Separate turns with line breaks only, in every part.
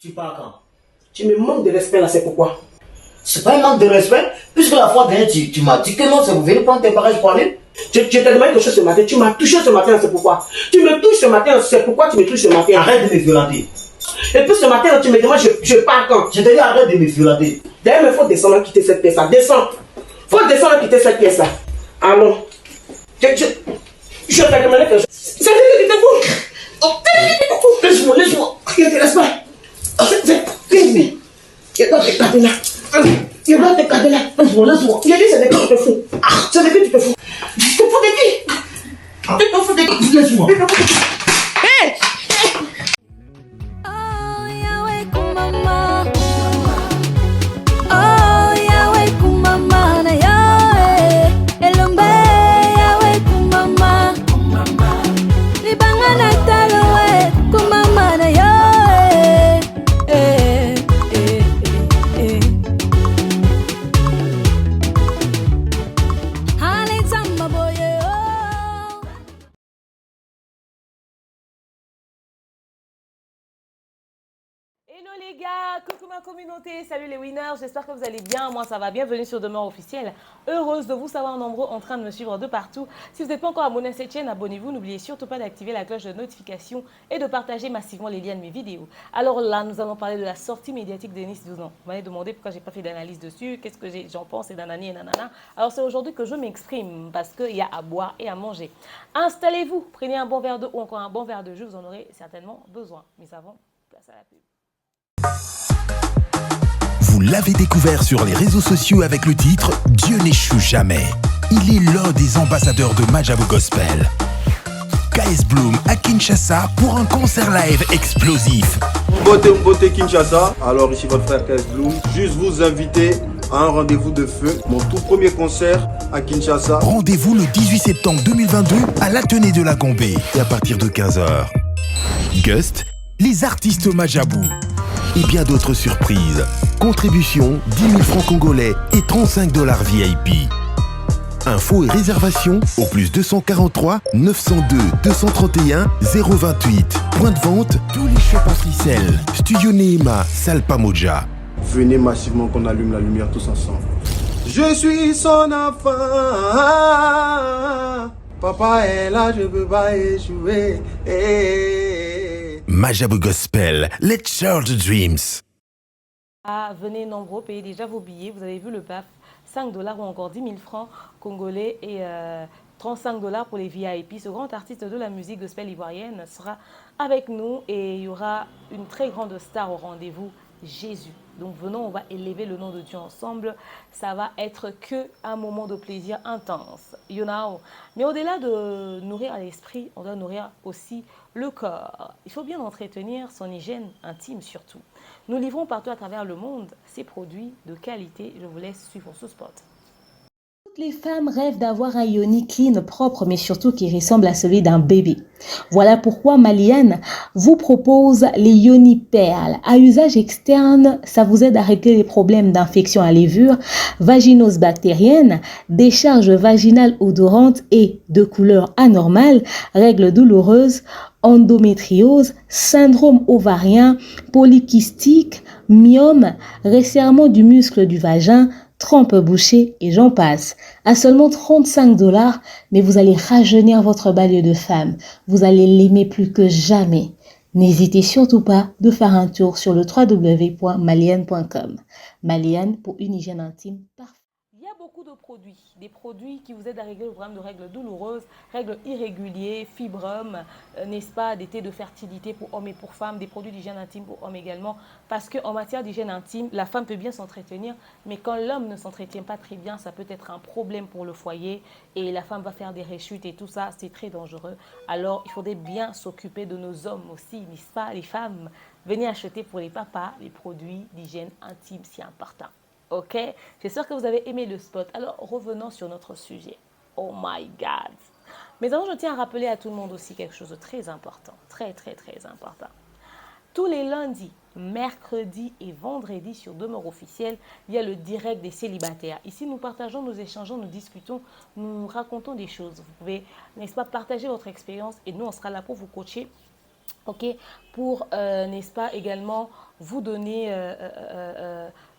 Tu pars quand?
Tu me manques de respect là, c'est pourquoi?
C'est pas un manque de respect, puisque la fois dernière, tu m'as dit que non, c'est vous venez prendre tes bagages pour aller.
Je t'ai demandé quelque chose ce matin, tu m'as touché ce matin, c'est pourquoi? Tu me touches ce matin, c'est pourquoi tu me touches ce matin?
Arrête de me violenter.
Et puis ce matin, tu me demandes, je pars quand?
Je te dis arrête de me violenter.
D'ailleurs, il faut descendre et quitter cette pièce-là. Descends. Faut descendre et quitter cette pièce-là. Allons. Je t'ai demandé quelque chose. C'est lui qui te fout. Oh, laisse-moi. Je te laisse pas. Laisse-moi. Je dois te garder là. Je dois te garder là. Laisse-moi. J'ai dit, c'est de qui tu te fous. C'est de qui tu te fous. Tu te fous de qui? Tu te fous de qui?
Laisse-moi.
Hey!
Hello les gars, coucou ma communauté, salut les winners, j'espère que vous allez bien, moi ça va, bienvenue sur Demeure Officielle. Heureuse de vous savoir nombreux en train de me suivre de partout. Si vous n'êtes pas encore abonné à cette chaîne, abonnez-vous, n'oubliez surtout pas d'activer la cloche de notification et de partager massivement les liens de mes vidéos. Alors là, nous allons parler de la sortie médiatique de Nice 12 ans. Vous m'avez demandé pourquoi j'ai pas fait d'analyse dessus, qu'est-ce que j'en pense et nanani et nanana. Alors c'est aujourd'hui que je m'exprime parce qu'il y a à boire et à manger. Installez-vous, prenez un bon verre d'eau ou encore un bon verre de jus, vous en aurez certainement besoin. Mais avant, place à la pub.
Vous l'avez découvert sur les réseaux sociaux avec le titre « Dieu n'échoue jamais ». Il est l'un des ambassadeurs de Majabo Gospel. KS Bloom à Kinshasa pour un concert live explosif.
Beauté Kinshasa, alors ici votre frère KS Bloom, juste vous inviter à un rendez-vous de feu, mon tout premier concert à Kinshasa.
Rendez-vous le 18 septembre 2022 à l'Athénée de la Gombe et à partir de 15h. Gust, les artistes Majabo. Et bien d'autres surprises. Contribution 10 000 francs congolais et 35 $ VIP. Infos et réservations au plus 243 902 231 028. Point de vente, tous les shops à Frissel. Studio Neema, salle Pamoja.
Venez massivement qu'on allume la lumière tous ensemble. Je suis son enfant. Papa est là, je peux pas échouer.
Majabo Gospel, let's share the dreams.
Ah, venez nombreux, payez déjà vos billets. Vous avez vu le PAF, 5 $ ou encore 10 000 francs congolais et 35 $ pour les VIP. Ce grand artiste de la musique gospel ivoirienne sera avec nous et il y aura une très grande star au rendez-vous, Jésus. Donc venons, on va élever le nom de Dieu ensemble. Ça va être que un moment de plaisir intense. You know. Mais au-delà de nourrir l'esprit, on doit nourrir aussi le corps. Il faut bien entretenir son hygiène intime surtout. Nous livrons partout à travers le monde ces produits de qualité. Je vous laisse suivre ce spot.
Toutes les femmes rêvent d'avoir un yoni clean, propre, mais surtout qui ressemble à celui d'un bébé. Voilà pourquoi Maliane vous propose les yoni perles. À usage externe, ça vous aide à régler les problèmes d'infection à lévure, vaginose bactérienne, décharge vaginale odorante et de couleur anormale, règles douloureuses, endométriose, syndrome ovarien, polykystique, myome, resserrement du muscle du vagin, trompe bouchée et j'en passe. À seulement 35 $, mais vous allez rajeunir votre banlieue de femme. Vous allez l'aimer plus que jamais. N'hésitez surtout pas de faire un tour sur le www.maliane.com. Maliane pour une hygiène intime parfaite.
Il y a beaucoup de produits, des produits qui vous aident à régler le problème de règles douloureuses, règles irrégulières, fibromes, n'est-ce pas, des thés de fertilité pour hommes et pour femmes, des produits d'hygiène intime pour hommes également. Parce qu'en matière d'hygiène intime, la femme peut bien s'entretenir, mais quand l'homme ne s'entretient pas très bien, ça peut être un problème pour le foyer et la femme va faire des rechutes et tout ça, c'est très dangereux. Alors, il faudrait bien s'occuper de nos hommes aussi, n'est-ce pas, les femmes. Venez acheter pour les papas les produits d'hygiène intime, si important. Ok, j'espère que vous avez aimé le spot. Alors, revenons sur notre sujet. Oh my God. Mais avant, je tiens à rappeler à tout le monde aussi quelque chose de très important. Très, très, très important. Tous les lundis, mercredis et vendredis sur Demeure Officielle, il y a le direct des célibataires. Ici, nous partageons, nous échangeons, nous discutons, nous racontons des choses. Vous pouvez, n'est-ce pas, partager votre expérience et nous, on sera là pour vous coacher ok, pour, n'est-ce pas, également vous donner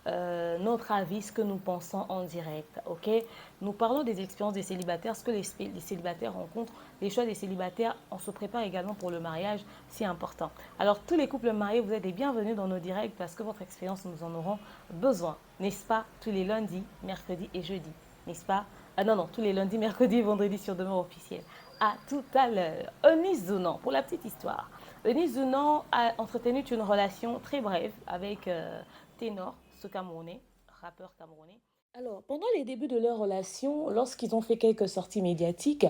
notre avis, ce que nous pensons en direct, ok. Nous parlons des expériences des célibataires, ce que les célibataires rencontrent, les choix des célibataires, on se prépare également pour le mariage, c'est important. Alors, tous les couples mariés, vous êtes les bienvenus dans nos directs parce que votre expérience, nous en aurons besoin, n'est-ce pas, tous les lundis, mercredis et jeudis, n'est-ce pas? Ah non, non, tous les lundis, mercredis et vendredis sur Demeure Officielle. À tout à l'heure. Eunice Zounan, pour la petite histoire. Eunice Zounan a entretenu une relation très brève avec Ténor, ce Camerounais, rappeur camerounais. Alors, pendant les débuts de leur relation, lorsqu'ils ont fait quelques sorties médiatiques,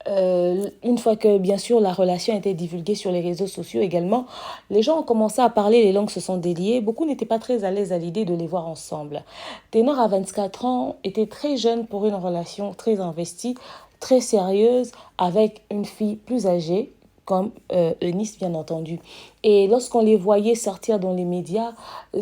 une fois que, bien sûr, la relation a été divulguée sur les réseaux sociaux également, les gens ont commencé à parler, les langues se sont déliées. Beaucoup n'étaient pas très à l'aise à l'idée de les voir ensemble. Ténor, à 24 ans, était très jeune pour une relation très investie, très sérieuse, avec une fille plus âgée, comme Eunice, bien entendu. Et lorsqu'on les voyait sortir dans les médias,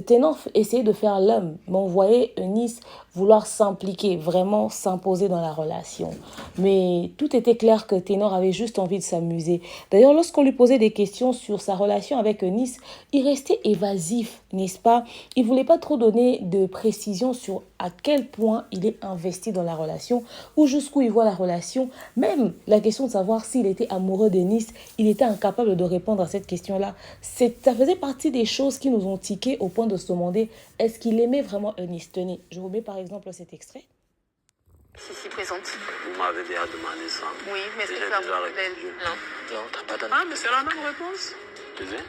Ténor essayait de faire l'homme. Mais on voyait Eunice vouloir s'impliquer, vraiment s'imposer dans la relation. Mais tout était clair que Ténor avait juste envie de s'amuser. D'ailleurs, lorsqu'on lui posait des questions sur sa relation avec Eunice, il restait évasif, n'est-ce pas? Il ne voulait pas trop donner de précision sur à quel point il est investi dans la relation ou jusqu'où il voit la relation. Même la question de savoir s'il était amoureux d'Eunice, il était incapable de répondre à cette question-là. Ça faisait partie des choses qui nous ont tiqué au point de se demander est-ce qu'il aimait vraiment Eunice. Tenez, je vous mets par exemple cet extrait.
Si présente.
Vous m'avez déjà demandé ça.
Oui, mais est-ce que
J'ai
tu as
déjà
beaucoup d'aide?
répondu.
Non.
Non, t'as pas donné.
Ah, mais c'est la même réponse.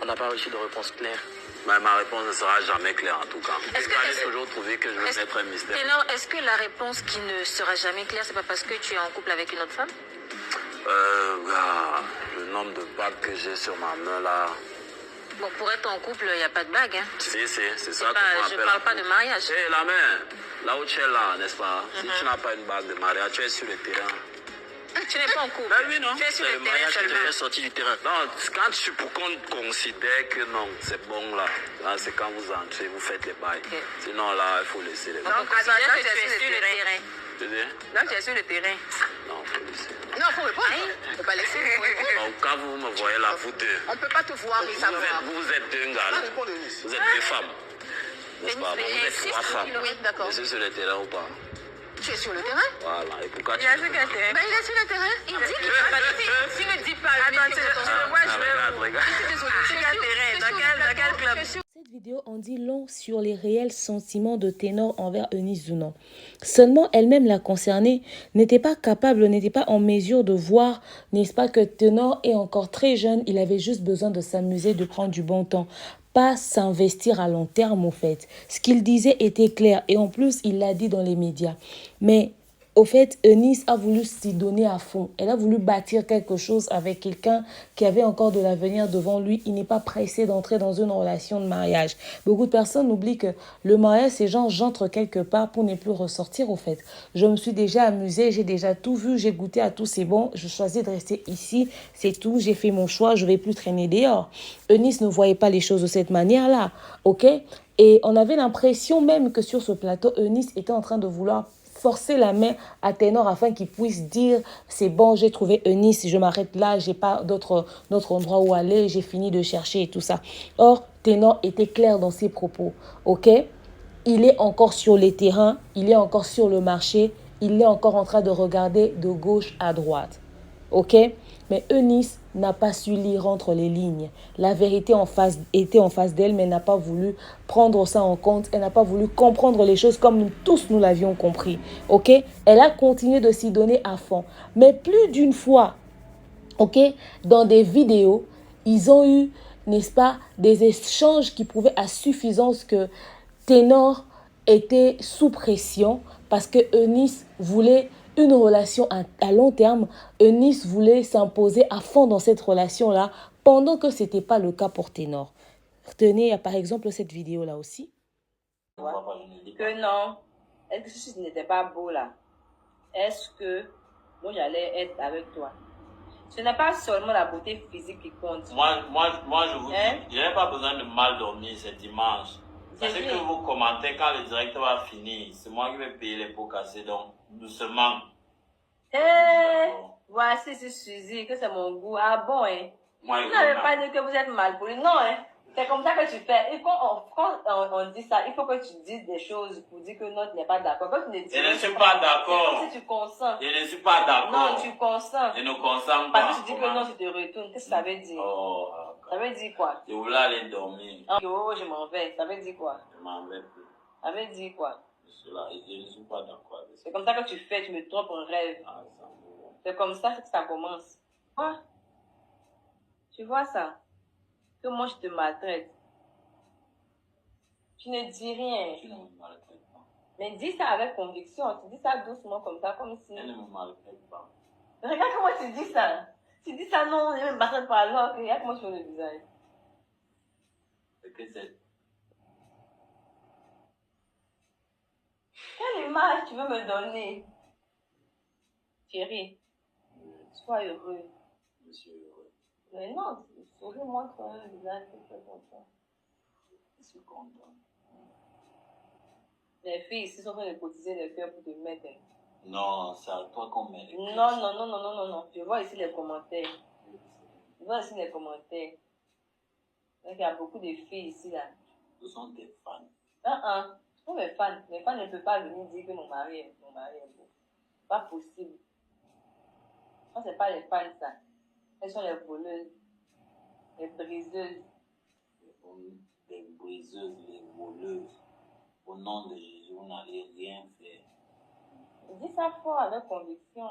On n'a pas reçu de réponse claire.
Mais ma réponse ne sera jamais claire en tout cas.
Est-ce que-
Vous allez toujours trouver que je vais
est-ce-
mettre un mystère.
Ténor, est-ce que la réponse qui ne sera jamais claire, c'est pas parce que tu es en couple avec une autre femme?
Le nombre de bagues que j'ai sur ma main là.
Bon, pour être en couple, il n'y a pas de bague, hein.
C'est ça
C'est
qu'on
pas- je
appelle.
parle pas de mariage.
Hé, la main, là où tu es là, n'est-ce pas? Si tu n'as pas une bague de mariage, tu es sur le terrain.
Tu n'es pas en couple.
Ben oui, non.
Tu es sur
Le
le terrain
mariage qui te
seulement.
fait sortir du terrain.
Non, quand pour qu'on considère que non, c'est bon là, c'est quand vous entrez, vous faites les bails.
Ok.
Sinon là, il faut laisser les
Donc,
bails.
considère que tu es sur le terrain.
Tu dis?
Donc, tu es sur le terrain.
Non, il faut laisser.
Non, il faut répondre. Il ne faut pas laisser.
Donc, quand vous me voyez là, vous deux,
On ne peut pas te voir et savoir.
vous êtes deux gars, là. Vous êtes deux femmes. N'est-ce pas? Bon, vous êtes trois femmes.
Oui, d'accord.
Je suis sur le terrain ou pas?
Tu es sur le terrain?
Voilà. Et pourquoi tu
Il est sur le terrain. Ben, il est sur le terrain. Il dit qu'il va pas tu ne dis pas. Attends, tu le vois, je vais.
Regarde.
Sur quel terrain? Dans quel club?
Cette vidéo en dit long sur les réels sentiments de Ténor envers Eunice Zounan. Seulement, elle-même, la concernée, n'était pas capable, n'était pas en mesure de voir, n'est-ce pas, que Ténor est encore très jeune, il avait juste besoin de s'amuser, de prendre du bon temps. Pas s'investir à long terme, au fait. Ce qu'il disait était clair et en plus, il l'a dit dans les médias. Mais au fait, Eunice a voulu s'y donner à fond. Elle a voulu bâtir quelque chose avec quelqu'un qui avait encore de l'avenir devant lui. Il n'est pas pressé d'entrer dans une relation de mariage. Beaucoup de personnes oublient que le mariage, c'est genre j'entre quelque part pour ne plus ressortir, au fait. Je me suis déjà amusée, j'ai déjà tout vu, j'ai goûté à tout, c'est bon. Je choisis de rester ici, c'est tout. J'ai fait mon choix, je ne vais plus traîner dehors. Eunice ne voyait pas les choses de cette manière-là, ok? Et on avait l'impression même que sur ce plateau, Eunice était en train de vouloir forcer la main à Ténor afin qu'il puisse dire c'est bon, j'ai trouvé Eunice, je m'arrête là, j'ai pas d'autre endroit où aller, j'ai fini de chercher et tout ça. Or, Ténor était clair dans ses propos, ok? Il est encore sur les terrains, il est encore sur le marché, il est encore en train de regarder de gauche à droite, ok? Mais Eunice n'a pas su lire entre les lignes. La vérité était en face d'elle, mais elle n'a pas voulu prendre ça en compte. Elle n'a pas voulu comprendre les choses comme nous tous nous l'avions compris. Ok? Elle a continué de s'y donner à fond. Mais plus d'une fois, ok, dans des vidéos, ils ont eu, n'est-ce pas, des échanges qui prouvaient à suffisance que Ténor était sous pression parce que Eunice voulait une relation à long terme. Eunice voulait s'imposer à fond dans cette relation-là pendant que ce n'était pas le cas pour Ténor. Tenez par exemple cette vidéo-là aussi.
Que non. Est-ce que ceci n'était pas beau là? Est-ce que moi j'allais être avec toi? Ce n'est pas seulement la beauté physique qui compte.
Moi, je vous dis, je n'ai pas besoin de mal dormir ce dimanche. Parce que vous commentez quand le direct va finir. C'est moi qui vais payer les pots cassés, donc doucement.
Voici ce Suzy, que c'est mon goût. Ah bon, hein?
Moi,
Vous n'avez pas dit que vous êtes mal poli. Non, hein. C'est comme ça que tu fais. Et quand on dit ça, il faut que tu dises des choses pour dire que l'autre n'est pas d'accord. Quand tu ne dis
je ne suis pas d'accord.
Si tu consens.
Je ne suis pas d'accord.
Non, tu consens.
Je ne consens pas.
Parce que tu dis que non, tu te retournes. Qu'est-ce que ça veut dire?
Oh,
ça veut dire quoi?
Je voulais aller dormir.
Oh, je m'en vais. Ça veut dire quoi?
Je m'en vais plus.
Ça veut dire quoi?
Je ne suis pas d'accord.
C'est comme ça que tu fais, tu me trompes en rêve.
Ah,
c'est comme ça que ça commence. Quoi? Tu vois ça? Que moi je te maltraite. Tu ne dis rien.
Tu ne me maltraites pas.
Mais dis ça avec conviction. Tu dis ça doucement comme ça, comme si...
Je ne me maltraite pas.
Mais regarde comment tu dis ça. Tu dis ça, non, je ne me maltraite pas alors. Regarde comment je fais le visage.
C'est que c'est...
Quelle image tu veux me donner? Thierry, sois heureux.
Je suis heureux.
Mais non, souris, montre le visage, c'est content.
Je suis content.
Les filles ici sont en train de cotiser les cœurs pour te mettre.
Non, c'est à toi qu'on met.
Non. Je vois ici les commentaires. Je vois ici les commentaires. Donc, il y a beaucoup de filles ici là.
Ce sont des fans.
Ce sont mes fans. Mes fans ne peuvent pas venir dire que mon mari est beau. Pas possible. Ça, c'est pas les fans ça. Elles sont les voleuses. Les briseuses.
Les briseuses, les voleuses. Au nom de Jésus, vous n'allez rien faire.
Dis ça fort avec conviction.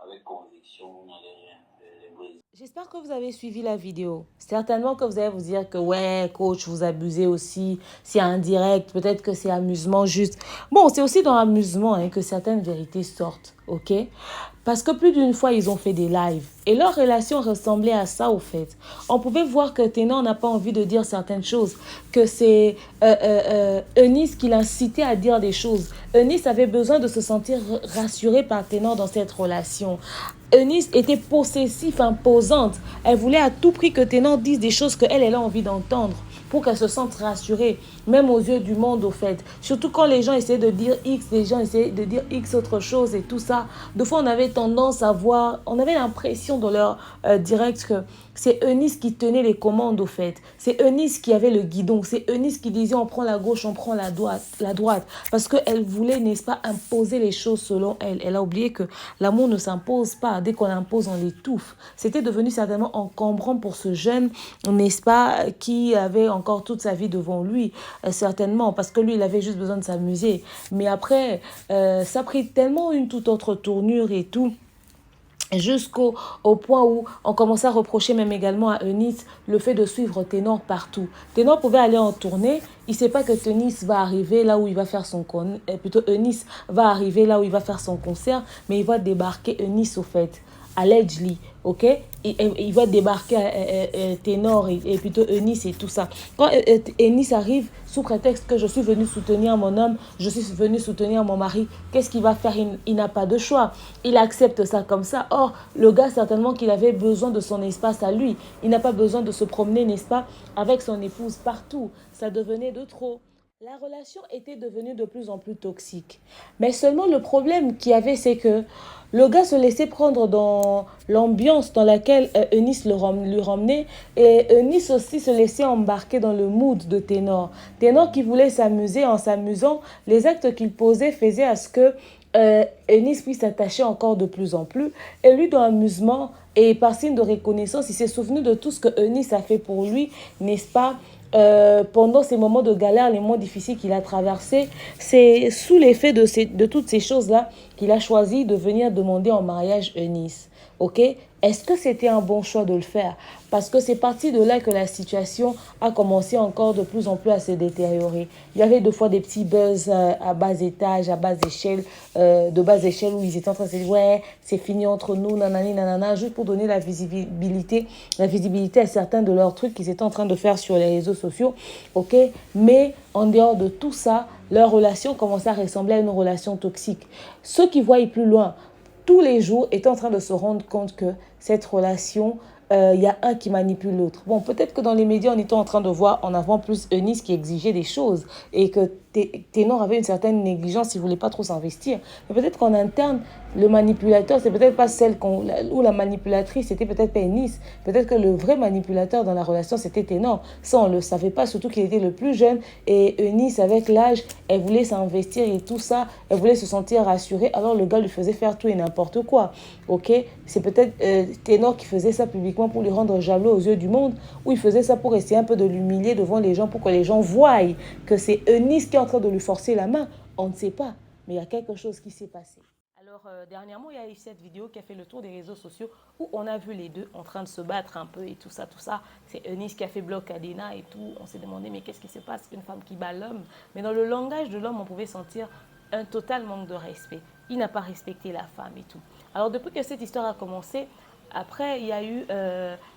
Avec conviction, vous n'allez rien faire. Les briseuses.
J'espère que vous avez suivi la vidéo. Certainement que vous allez vous dire que ouais, coach, vous abusez aussi. C'est indirect, peut-être que c'est amusement juste. Bon, c'est aussi dans l'amusement que certaines vérités sortent, ok? Parce que plus d'une fois, ils ont fait des lives. Et leur relation ressemblait à ça, au fait. On pouvait voir que Ténor n'a pas envie de dire certaines choses. Que c'est Eunice qui l'incitait à dire des choses. Eunice avait besoin de se sentir rassurée par Ténor dans cette relation. Eunice était possessive, imposante. Elle voulait à tout prix que Ténor dise des choses qu'elle a envie d'entendre pour qu'elle se sente rassurée, même aux yeux du monde, au fait. Surtout quand les gens essayaient de dire X, les gens essayaient de dire X autre chose et tout ça. Des fois, on avait tendance à voir, on avait l'impression dans leur direct que c'est Eunice qui tenait les commandes, au fait. C'est Eunice qui avait le guidon. C'est Eunice qui disait on prend la gauche, on prend la droite. Parce qu'elle voulait, n'est-ce pas, imposer les choses selon elle. Elle a oublié que l'amour ne s'impose pas. Dès qu'on l'impose, on l'étouffe. C'était devenu certainement encombrant pour ce jeune, n'est-ce pas, qui avait encore toute sa vie devant lui, certainement. Parce que lui, il avait juste besoin de s'amuser. Mais après, ça a pris tellement une toute autre tournure et tout. Jusqu'au point où on commençait à reprocher même également à Eunice le fait de suivre Ténor partout. Ténor pouvait aller en tournée, il ne sait pas que Eunice va arriver là où il va faire son Eunice va arriver là où il va faire son concert, mais il va débarquer Eunice au fait, allegedly, ok? Il va débarquer Ténor et plutôt Eunice et tout ça. Quand Eunice arrive, sous prétexte que je suis venue soutenir mon homme, je suis venue soutenir mon mari, qu'est-ce qu'il va faire? Il n'a pas de choix. Il accepte ça comme ça. Or, le gars, certainement qu'il avait besoin de son espace à lui. Il n'a pas besoin de se promener, n'est-ce pas, avec son épouse partout. Ça devenait de trop. La relation était devenue de plus en plus toxique. Mais seulement le problème qu'il y avait, c'est que le gars se laissait prendre dans l'ambiance dans laquelle Eunice lui ramenait. Et Eunice aussi se laissait embarquer dans le mood de Ténor. Ténor qui voulait s'amuser, en s'amusant, les actes qu'il posait faisaient à ce que Eunice puisse s'attacher encore de plus en plus. Et lui, dans l'amusement et par signe de reconnaissance, il s'est souvenu de tout ce que Eunice a fait pour lui, n'est-ce pas? Pendant ces moments de galère, les moments difficiles qu'il a traversés, c'est sous l'effet de toutes ces choses-là qu'il a choisi de venir demander en mariage Eunice. Ok? Est-ce que c'était un bon choix de le faire? Parce que c'est parti de là que la situation a commencé encore de plus en plus à se détériorer. Il y avait deux fois des petits buzz à bas étage, à bas échelle, de bas échelle où ils étaient en train de se dire ouais, c'est fini entre nous, nanani, nanana, juste pour donner la visibilité à certains de leurs trucs qu'ils étaient en train de faire sur les réseaux sociaux. Ok? Mais en dehors de tout ça, leur relation commençait à ressembler à une relation toxique. Ceux qui voient plus loin, tous les jours, étaient en train de se rendre compte que cette relation il y a un qui manipule l'autre. Bon, peut-être que dans les médias, on était en train de voir en avant plus Eunice qui exigeait des choses et que Ténor avait une certaine négligence, il ne voulait pas trop s'investir. Mais peut-être qu'en interne, le manipulateur, c'est peut-être pas celle ou la manipulatrice, c'était peut-être pas Eunice. Peut-être que le vrai manipulateur dans la relation, c'était Ténor. Ça, on ne le savait pas, surtout qu'il était le plus jeune. Et Eunice, avec l'âge, elle voulait s'investir et tout ça. Elle voulait se sentir rassurée. Alors, le gars lui faisait faire tout et n'importe quoi. Ok? C'est peut-être Ténor qui faisait ça publiquement pour lui rendre jaloux aux yeux du monde, ou il faisait ça pour essayer un peu de l'humilier devant les gens, pour que les gens voient que c'est Eunice qui est en train de lui forcer la main. On ne sait pas, mais il y a quelque chose qui s'est passé. Alors, dernièrement, il y a eu cette vidéo qui a fait le tour des réseaux sociaux où on a vu les deux en train de se battre un peu et tout ça, tout ça. C'est Eunice qui a fait bloc à Dena et tout. On s'est demandé, mais qu'est-ce qui se passe? Une femme qui bat l'homme. Mais dans le langage de l'homme, on pouvait sentir un total manque de respect. Il n'a pas respecté la femme et tout. Alors, depuis que cette histoire a commencé, après, il y a eu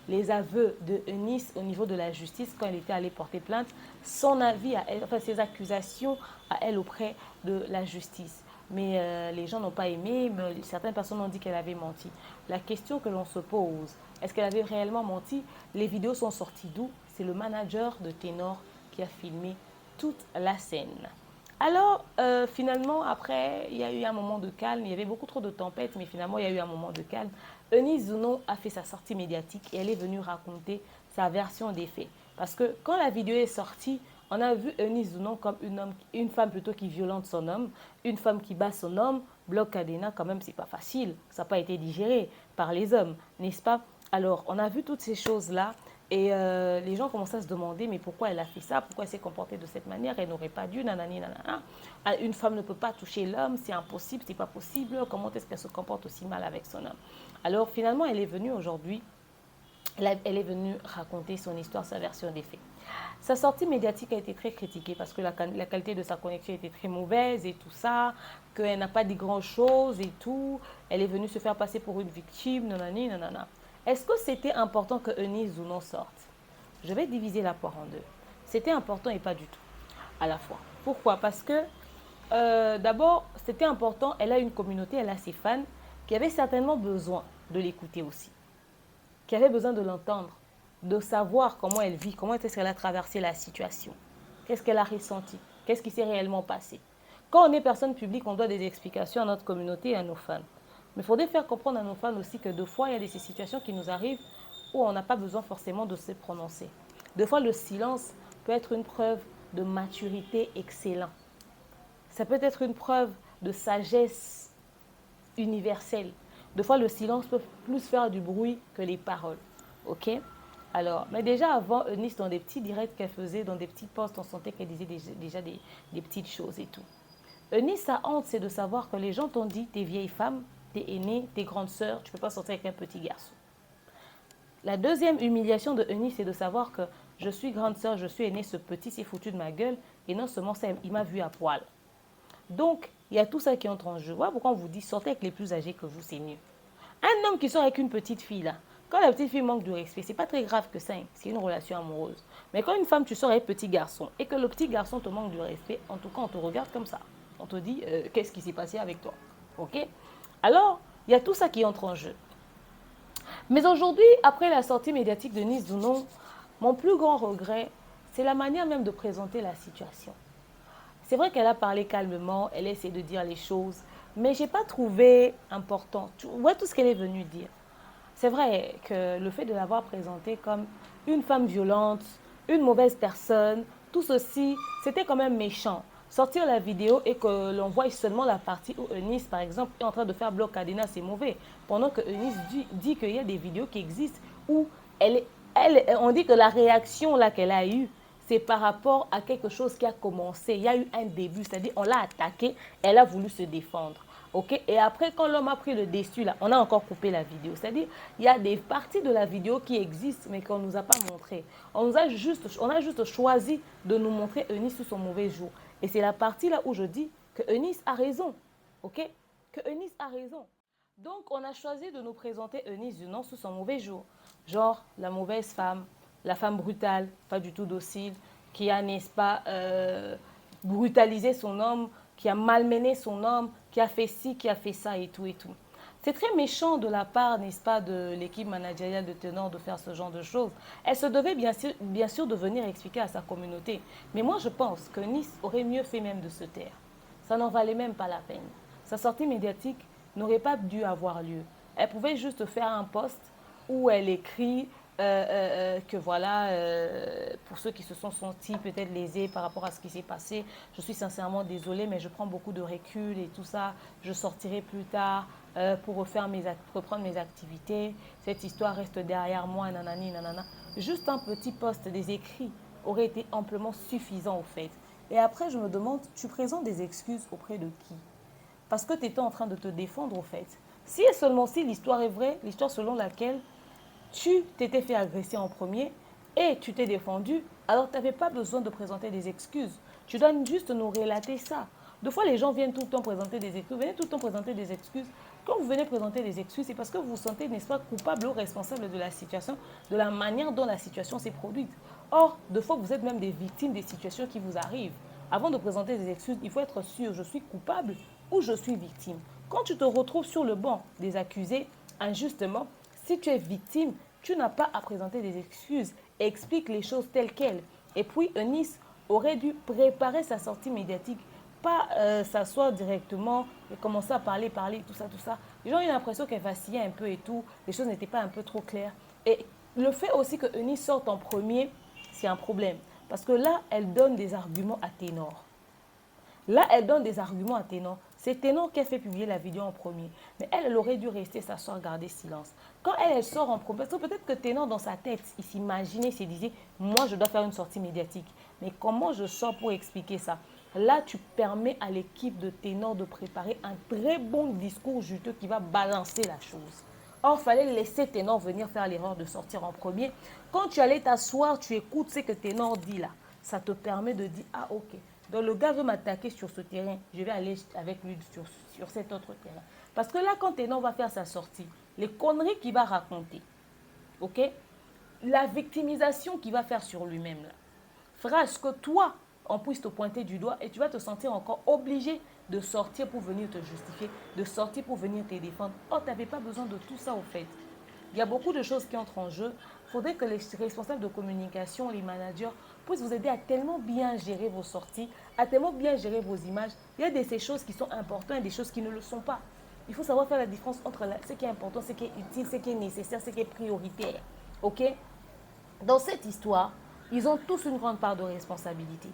les aveux de Eunice au niveau de la justice quand elle était allée porter plainte, son avis à elle, enfin ses accusations à elle auprès de la justice. Mais les gens n'ont pas aimé, mais certaines personnes ont dit qu'elle avait menti. La question que l'on se pose, est-ce qu'elle avait réellement menti? Les vidéos sont sorties d'où? C'est le manager de Ténor qui a filmé toute la scène. Alors, finalement, après, il y a eu un moment de calme. Il y avait beaucoup trop de tempêtes, mais finalement, il y a eu un moment de calme. Eunice Zounon a fait sa sortie médiatique et elle est venue raconter sa version des faits. Parce que quand la vidéo est sortie, on a vu Eunice Zounon comme une femme plutôt qui violente son homme, une femme qui bat son homme. Bloc Cadena, quand même, c'est pas facile. Ça n'a pas été digéré par les hommes, n'est-ce pas? Alors, on a vu toutes ces choses-là. Et les gens commencent à se demander, mais pourquoi elle a fait ça? Pourquoi elle s'est comportée de cette manière? Elle n'aurait pas dû, nanani, nanana. Une femme ne peut pas toucher l'homme, c'est impossible, c'est pas possible. Comment est-ce qu'elle se comporte aussi mal avec son homme? Alors finalement, elle est venue aujourd'hui, elle est venue raconter son histoire, sa version des faits. Sa sortie médiatique a été très critiquée parce que la qualité de sa connexion était très mauvaise et tout ça, qu'elle n'a pas dit grand-chose et tout. Elle est venue se faire passer pour une victime, nanani, nanana. Est-ce que c'était important que Eunice Zounon sorte? Je vais diviser la poire en deux. C'était important et pas du tout, à la fois. Pourquoi? Parce que, d'abord, c'était important, elle a une communauté, elle a ses fans, qui avaient certainement besoin de l'écouter aussi, qui avaient besoin de l'entendre, de savoir comment elle vit, comment est-ce qu'elle a traversé la situation, qu'est-ce qu'elle a ressenti, qu'est-ce qui s'est réellement passé. Quand on est personne publique, on doit des explications à notre communauté et à nos fans. Mais il faudrait faire comprendre à nos fans aussi que deux fois, il y a des situations qui nous arrivent où on n'a pas besoin forcément de se prononcer. Deux fois, le silence peut être une preuve de maturité excellente. Ça peut être une preuve de sagesse universelle. Deux fois, le silence peut plus faire du bruit que les paroles. Ok? Alors, mais déjà avant, Eunice, dans des petits directs qu'elle faisait, dans des petits posts, on sentait qu'elle disait déjà des petites choses et tout. Eunice, sa honte, c'est de savoir que les gens t'ont dit, t'es vieille femme, t'es aînée, t'es grande sœur, tu ne peux pas sortir avec un petit garçon. La deuxième humiliation de Eunice, c'est de savoir que je suis grande sœur, je suis aînée, ce petit s'est foutu de ma gueule, et non seulement ça, il m'a vu à poil. Donc, il y a tout ça qui entre en jeu. Voilà pourquoi on vous dit, sortez avec les plus âgés que vous, c'est mieux. Un homme qui sort avec une petite fille, là, quand la petite fille manque de respect, c'est pas très grave que ça, c'est une relation amoureuse. Mais quand une femme, tu sors avec un petit garçon, et que le petit garçon te manque de respect, en tout cas, on te regarde comme ça. On te dit, qu'est-ce qui s'est passé avec toi? Ok? Alors, il y a tout ça qui entre en jeu. Mais aujourd'hui, après la sortie médiatique de Eunice Zounon, mon plus grand regret, c'est la manière même de présenter la situation. C'est vrai qu'elle a parlé calmement, elle a essayé de dire les choses, mais je n'ai pas trouvé important. Tu vois tout ce qu'elle est venue dire. C'est vrai que le fait de l'avoir présentée comme une femme violente, une mauvaise personne, tout ceci, c'était quand même méchant. Sortir la vidéo et que l'on voit seulement la partie où Eunice, par exemple, est en train de faire bloc Cadena, c'est mauvais. Pendant que Eunice dit qu'il y a des vidéos qui existent où on dit que la réaction là qu'elle a eue, c'est par rapport à quelque chose qui a commencé. Il y a eu un début, c'est-à-dire on l'a attaquée, elle a voulu se défendre. Okay? Et après, quand l'homme a pris le dessus, là, on a encore coupé la vidéo. C'est-à-dire il y a des parties de la vidéo qui existent, mais qu'on ne nous a pas montrées. On a juste choisi de nous montrer Eunice sous son mauvais jour. Et c'est la partie là où je dis que Eunice a raison. Ok? Que Eunice a raison. Donc, on a choisi de nous présenter Eunice Zounon sous son mauvais jour. Genre, la mauvaise femme, la femme brutale, pas du tout docile, qui a, n'est-ce pas, brutalisé son homme, qui a malmené son homme, qui a fait ci, qui a fait ça et tout et tout. C'est très méchant de la part, n'est-ce pas, de l'équipe managériale de Ténor de faire ce genre de choses. Elle se devait bien sûr de venir expliquer à sa communauté. Mais moi, je pense que Nice aurait mieux fait même de se taire. Ça n'en valait même pas la peine. Sa sortie médiatique n'aurait pas dû avoir lieu. Elle pouvait juste faire un post où elle écrit que voilà, pour ceux qui se sont sentis peut-être lésés par rapport à ce qui s'est passé, je suis sincèrement désolée, mais je prends beaucoup de recul et tout ça. Je sortirai plus tard pour reprendre mes activités. Cette histoire reste derrière moi, nanani, nanana. Juste un petit post des écrits aurait été amplement suffisant au fait. Et après, je me demande, tu présentes des excuses auprès de qui? Parce que tu étais en train de te défendre au fait. Si et seulement si l'histoire est vraie, l'histoire selon laquelle tu t'étais fait agresser en premier et tu t'es défendu, alors tu n'avais pas besoin de présenter des excuses. Tu dois juste nous relater ça. Deux fois, les gens viennent tout le temps présenter des excuses. Vous venez tout le temps présenter des excuses. Quand vous venez présenter des excuses, c'est parce que vous vous sentez, n'est-ce pas, coupable ou responsable de la situation, de la manière dont la situation s'est produite. Or, deux fois, vous êtes même des victimes des situations qui vous arrivent. Avant de présenter des excuses, il faut être sûr, je suis coupable ou je suis victime. Quand tu te retrouves sur le banc des accusés, injustement, si tu es victime, tu n'as pas à présenter des excuses. Explique les choses telles quelles. Et puis, Eunice aurait dû préparer sa sortie médiatique, pas s'asseoir directement et commencer à parler, tout ça. Les gens ont eu l'impression qu'elle vacillait un peu et tout. Les choses n'étaient pas un peu trop claires. Et le fait aussi que Eunice sorte en premier, c'est un problème. Parce que là, elle donne des arguments à Ténor. C'est Ténor qui a fait publier la vidéo en premier. Mais elle aurait dû rester s'asseoir, garder silence. Quand elle sort en premier, peut-être que Ténor dans sa tête, il s'imaginait, il se disait, moi je dois faire une sortie médiatique. Mais comment je sors pour expliquer ça? Là, tu permets à l'équipe de Ténor de préparer un très bon discours juteux qui va balancer la chose. Or, il fallait laisser Ténor venir faire l'erreur de sortir en premier. Quand tu allais t'asseoir, tu écoutes ce que Ténor dit là. Ça te permet de dire, ah ok. Donc le gars veut m'attaquer sur ce terrain, je vais aller avec lui sur cet autre terrain. Parce que là, quand Ténor va faire sa sortie, les conneries qu'il va raconter, ok, la victimisation qu'il va faire sur lui-même, là, fera ce que toi, on puisse te pointer du doigt et tu vas te sentir encore obligé de sortir pour venir te justifier, de sortir pour venir te défendre. Oh, tu n'avais pas besoin de tout ça au fait. Il y a beaucoup de choses qui entrent en jeu. Il faudrait que les responsables de communication, les managers, puissent vous aider à tellement bien gérer vos sorties, à tellement bien gérer vos images. Il y a ces choses qui sont importantes et des choses qui ne le sont pas. Il faut savoir faire la différence entre ce qui est important, ce qui est utile, ce qui est nécessaire, ce qui est prioritaire. OK? Dans cette histoire, ils ont tous une grande part de responsabilité.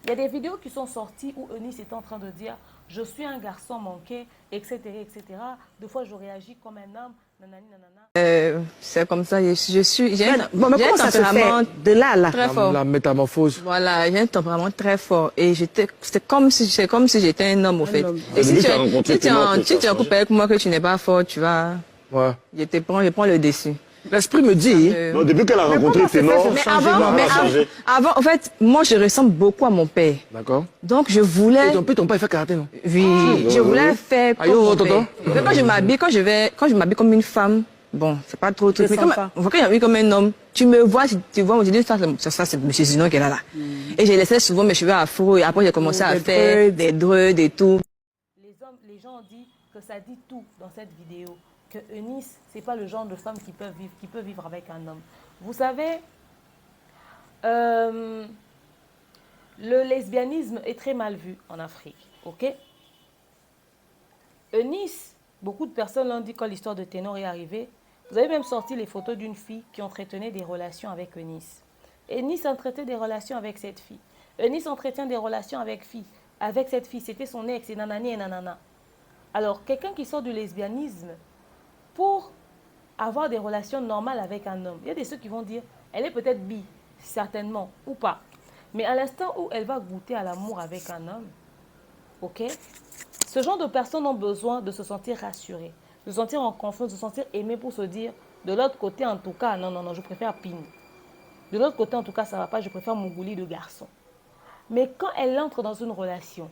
Il y a des vidéos qui sont sorties où Eunice est en train de dire « Je suis un garçon manqué, etc. etc. » Deux fois, je réagis comme un homme. Nanani, nanana.
C'est comme ça, j'ai un
comment ça se fait de là
très fort.
La métamorphose.
Voilà, j'ai un tempérament très fort. Et c'est comme si j'étais un homme, au fait. Et si tu es en couple avec moi, que tu n'es pas fort, tu vas...
Ouais.
Je prends le dessus.
L'esprit me dit...
Non, depuis qu'elle a rencontré Ténor,
avant, en fait, moi, je ressemble beaucoup à mon père.
D'accord.
Donc, je voulais...
Et ton père fait karaté, non?
Oui, je voulais faire comme mon père. Mais quand je m'habille comme une femme, bon, c'est pas trop truc. Mais quand je m'habille comme un homme, tu me vois, tu vois, on dit, ça c'est M. Zinon qui est là. Et j'ai laissé souvent mes cheveux afro et après, j'ai commencé à faire des dreux, des tout.
Les gens ont dit que ça dit tout dans cette vidéo. Que Eunice, ce n'est pas le genre de femme qui peut vivre avec un homme. Vous savez, le lesbianisme est très mal vu en Afrique. Ok? Eunice, beaucoup de personnes l'ont dit quand l'histoire de Ténor est arrivée. Vous avez même sorti les photos d'une fille qui entretenait des relations avec Eunice. Eunice entretenait des relations avec cette fille. Eunice entretient des relations avec cette fille. C'était son ex et nanani et nanana. Alors, quelqu'un qui sort du lesbianisme, pour avoir des relations normales avec un homme. Il y a des ceux qui vont dire, elle est peut-être bi, certainement, ou pas. Mais à l'instant où elle va goûter à l'amour avec un homme, ok, ce genre de personnes ont besoin de se sentir rassurées, de se sentir en confiance, de se sentir aimées pour se dire, de l'autre côté en tout cas, non, je préfère Pin. De l'autre côté en tout cas, ça ne va pas, je préfère mon gouli de garçon. Mais quand elle entre dans une relation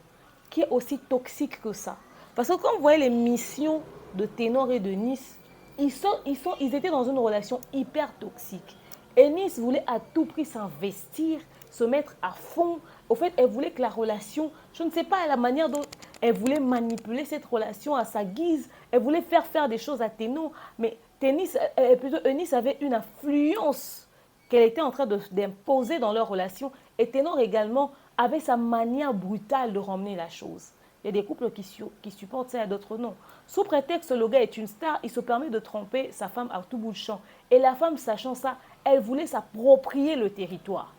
qui est aussi toxique que ça, parce que quand vous voyez les missions de Ténor et de Nice, ils étaient dans une relation hyper toxique. Et Nice voulait à tout prix s'investir, se mettre à fond, Au fait, elle voulait que la relation, je ne sais pas la manière dont elle voulait manipuler cette relation à sa guise. Elle voulait faire des choses à Ténor. Mais Eunice avait une influence qu'elle était en train d'imposer dans leur relation. Et Ténor également avait sa manière brutale de ramener la chose. Il y a des couples qui supportent ça et d'autres non. Sous prétexte que le gars est une star, il se permet de tromper sa femme à tout bout de champ. Et la femme, sachant ça, elle voulait s'approprier le territoire.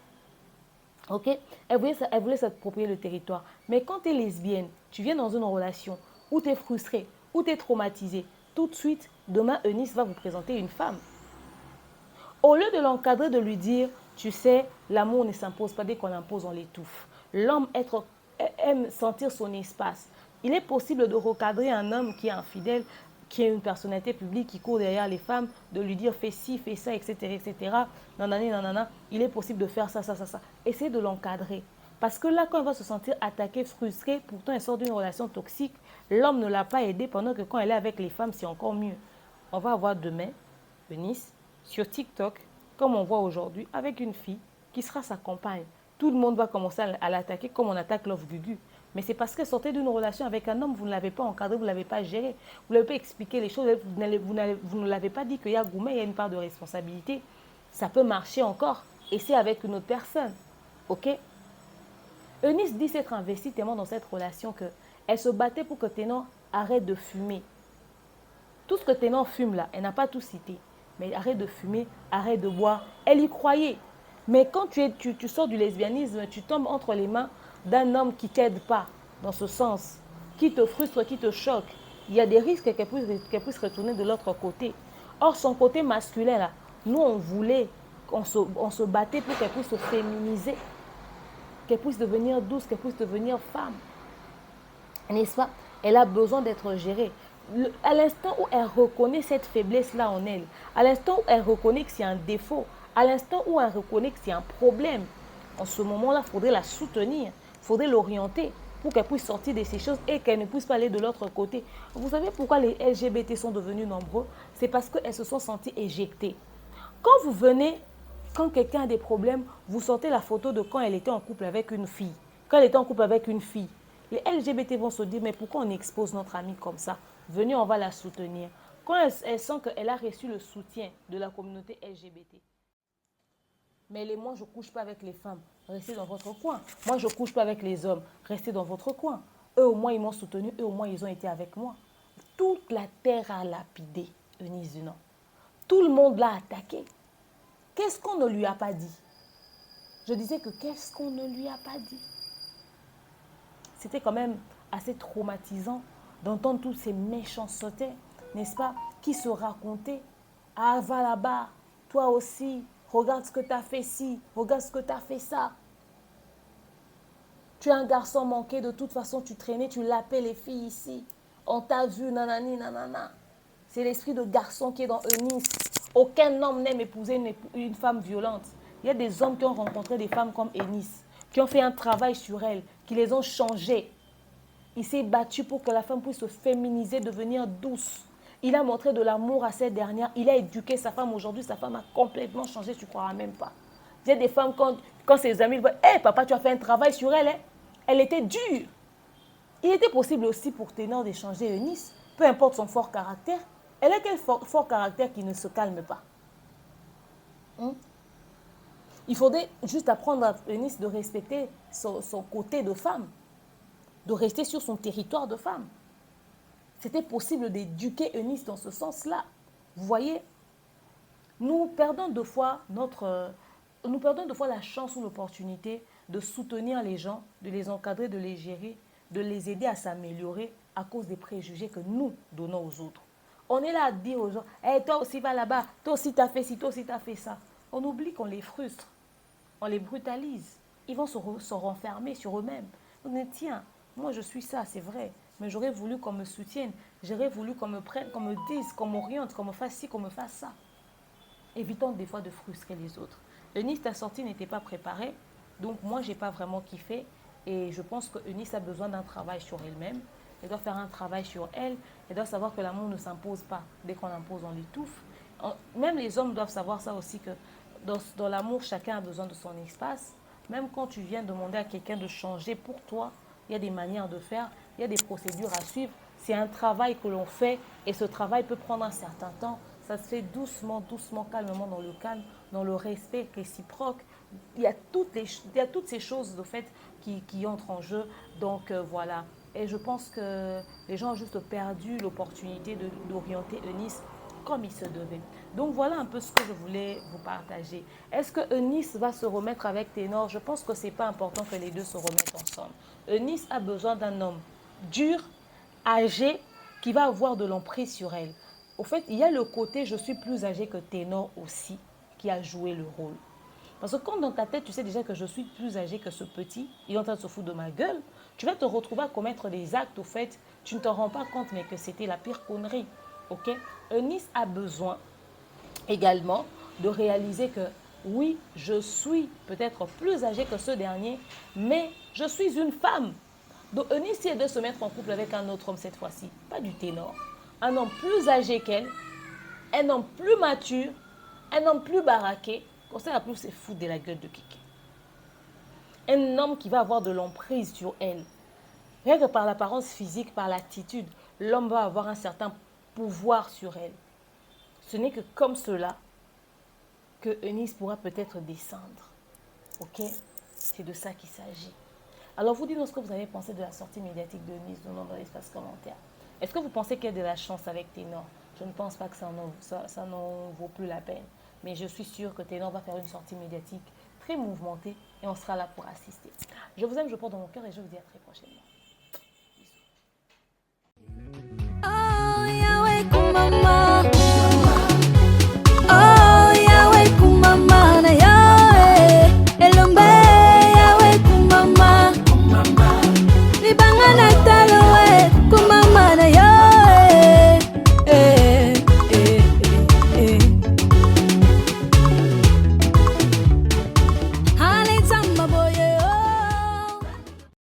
Ok? Elle voulait s'approprier le territoire. Mais quand tu es lesbienne, tu viens dans une relation où tu es frustrée, où tu es traumatisée, tout de suite, demain, Eunice va vous présenter une femme. Au lieu de l'encadrer, de lui dire, tu sais, l'amour ne s'impose pas, dès qu'on l'impose, on l'étouffe. L'homme aime sentir son espace. Il est possible de recadrer un homme qui est infidèle, qui est une personnalité publique, qui court derrière les femmes, de lui dire fais ci, fais ça, etc., etc. Nanana. Il est possible de faire ça. Essayez de l'encadrer. Parce que là, quand elle va se sentir attaquée, frustrée, pourtant elle sort d'une relation toxique, l'homme ne l'a pas aidée, pendant que quand elle est avec les femmes, c'est encore mieux. On va avoir demain, Eunice, sur TikTok, comme on voit aujourd'hui, avec une fille qui sera sa compagne. Tout le monde va commencer à l'attaquer comme on attaque Love Gugu. Mais c'est parce qu'elle sortait d'une relation avec un homme, vous ne l'avez pas encadré, vous ne l'avez pas géré. Vous ne l'avez pas expliqué les choses, vous ne l'avez pas dit qu'il y a Goumé, il y a une part de responsabilité. Ça peut marcher encore, et c'est avec une autre personne. Ok? Eunice dit s'être investie tellement dans cette relation qu'elle se battait pour que Ténor arrête de fumer. Tout ce que Ténor fume là, elle n'a pas tout cité. Mais arrête de fumer, arrête de boire. Elle y croyait. Mais quand tu sors du lesbianisme, tu tombes entre les mains d'un homme qui ne t'aide pas dans ce sens, qui te frustre, qui te choque. Il y a des risques qu'elle puisse retourner de l'autre côté. Or, son côté masculin, là, nous, on voulait, on se battait pour qu'elle puisse se féminiser, qu'elle puisse devenir douce, qu'elle puisse devenir femme. N'est-ce pas? Elle a besoin d'être gérée. À l'instant où elle reconnaît cette faiblesse-là en elle, à l'instant où elle reconnaît que c'est un défaut, à l'instant où elle reconnaît que c'est un problème, en ce moment-là, il faudrait la soutenir, il faudrait l'orienter pour qu'elle puisse sortir de ces choses et qu'elle ne puisse pas aller de l'autre côté. Vous savez pourquoi les LGBT sont devenus nombreux? C'est parce qu'elles se sont senties éjectées. Quand vous venez, quand quelqu'un a des problèmes, vous sortez la photo de quand elle était en couple avec une fille. Quand elle était en couple avec une fille, les LGBT vont se dire, mais pourquoi on expose notre amie comme ça? Venez, on va la soutenir. Quand elle sent qu'elle a reçu le soutien de la communauté LGBT. Mais moi, je ne couche pas avec les femmes. Restez dans votre coin. Moi, je ne couche pas avec les hommes. Restez dans votre coin. Eux, au moins, ils m'ont soutenu. Eux, au moins, ils ont été avec moi. Toute la terre a lapidé Eunice Dunant. Tout le monde l'a attaqué. Qu'est-ce qu'on ne lui a pas dit? Je disais que qu'est-ce qu'on ne lui a pas dit? C'était quand même assez traumatisant d'entendre tous ces méchancetés, n'est-ce pas, qui se racontaient. Ah, va là-bas, toi aussi, regarde ce que tu as fait ci, regarde ce que tu as fait ça. Tu es un garçon manqué, de toute façon, tu traînais, tu lapais les filles ici. On t'a vu, nanani, nanana. C'est l'esprit de garçon qui est dans Eunice. Aucun homme n'aime épouser une femme violente. Il y a des hommes qui ont rencontré des femmes comme Eunice, qui ont fait un travail sur elles, qui les ont changées. Il s'est battu pour que la femme puisse se féminiser, devenir douce. Il a montré de l'amour à cette dernière. Il a éduqué sa femme. Aujourd'hui, sa femme a complètement changé, tu ne croiras même pas. Il y a des femmes, quand ses amis voient, hey, papa, tu as fait un travail sur elle. Hein? Elle était dure. Il était possible aussi pour Ténor d'échanger Eunice, peu importe son fort caractère. Elle a quel fort caractère qui ne se calme pas. Il faudrait juste apprendre à Eunice de respecter son côté de femme, de rester sur son territoire de femme. C'était possible d'éduquer Eunice dans ce sens-là. Vous voyez, nous perdons deux fois la chance ou l'opportunité de soutenir les gens, de les encadrer, de les gérer, de les aider à s'améliorer à cause des préjugés que nous donnons aux autres. On est là à dire aux gens, hey, toi aussi va là-bas, toi aussi t'as fait ci, toi aussi t'as fait ça. On oublie qu'on les frustre, on les brutalise. Ils vont se renfermer sur eux-mêmes. On dit, tiens, moi je suis ça, c'est vrai, mais j'aurais voulu qu'on me soutienne, j'aurais voulu qu'on me prenne, qu'on me dise, qu'on m'oriente, qu'on me fasse ci, qu'on me fasse ça. Évitons des fois de frustrer les autres. Eunice, ta sortie n'était pas préparée, donc moi, je n'ai pas vraiment kiffé. Et je pense que Eunice a besoin d'un travail sur elle-même. Elle doit faire un travail sur elle. Elle doit savoir que l'amour ne s'impose pas. Dès qu'on l'impose, on l'étouffe. Même les hommes doivent savoir ça aussi, que dans l'amour, chacun a besoin de son espace. même quand tu viens demander à quelqu'un de changer pour toi, il y a des manières de faire, il y a des procédures à suivre. C'est un travail que l'on fait et ce travail peut prendre un certain temps. Ça se fait doucement, doucement, calmement, dans le calme, dans le respect réciproque. Il y a toutes ces choses, de fait, qui entrent en jeu. Donc, voilà. Et je pense que les gens ont juste perdu l'opportunité d'orienter Eunice comme il se devait. Donc, voilà un peu ce que je voulais vous partager. Est-ce que Eunice va se remettre avec Ténor? Je pense que ce n'est pas important que les deux se remettent ensemble. Eunice a besoin d'un homme dur, âgé, qui va avoir de l'emprise sur elle. Au fait, il y a le côté « je suis plus âgé que Ténor » aussi, qui a joué le rôle. Parce que quand dans ta tête, tu sais déjà que je suis plus âgé que ce petit, il est en train de se foutre de ma gueule, tu vas te retrouver à commettre des actes, au fait, tu ne te rends pas compte, mais que c'était la pire connerie. Ok? Eunice a besoin également de réaliser que oui, je suis peut-être plus âgée que ce dernier, mais je suis une femme. Donc Eunice, si elle doit se mettre en couple avec un autre homme cette fois-ci, pas du Ténor, un homme plus âgé qu'elle, un homme plus mature, un homme plus baraqué, comme ça, la plus se foutre de la gueule de Kiki. Un homme qui va avoir de l'emprise sur elle. Rien que par l'apparence physique, par l'attitude, l'homme va avoir un certain pouvoir sur elle. Ce n'est que comme cela que Eunice pourra peut-être descendre. Ok? C'est de ça qu'il s'agit. Alors, vous dites-nous ce que vous avez pensé de la sortie médiatique de Eunice dans l'espace commentaire. Est-ce que vous pensez qu'il y a de la chance avec Ténor? Je ne pense pas que ça n'en vaut plus la peine. Mais je suis sûre que Ténor va faire une sortie médiatique très mouvementée et on sera là pour assister. Je vous aime, je porte dans mon cœur et je vous dis à très prochainement. Bisous.
Oh, Yahweh,